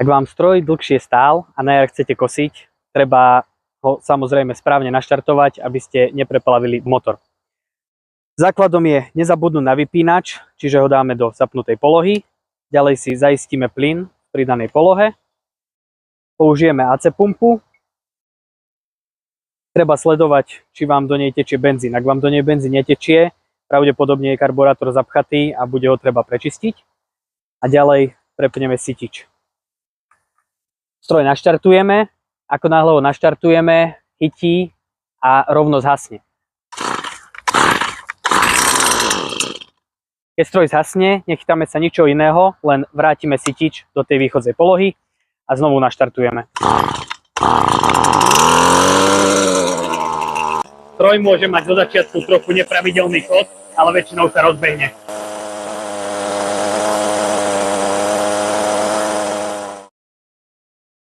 Ak vám stroj dlhšie stál a na jar chcete kosiť, treba ho samozrejme správne naštartovať, aby ste nepreplavili motor. Základom je nezabudnúť na vypínač, čiže ho dáme do zapnutej polohy. Ďalej si zaistíme plyn v pridanej polohe. Použijeme AC pumpu. Treba sledovať, či vám do nej tečie benzín. Ak vám do nej benzín netečie, pravdepodobne je karburátor zapchatý a bude ho treba prečistiť. A ďalej prepneme sytič. Stroj naštartujeme. Ako náhle ho naštartujeme, chytí a rovno zhasne. Keď stroj zhasne, nechytáme sa ničoho iného, len vrátime sytič do tej východzej polohy a znovu naštartujeme. Stroj môže mať zo začiatku trochu nepravidelný chod, ale väčšinou sa rozbehne.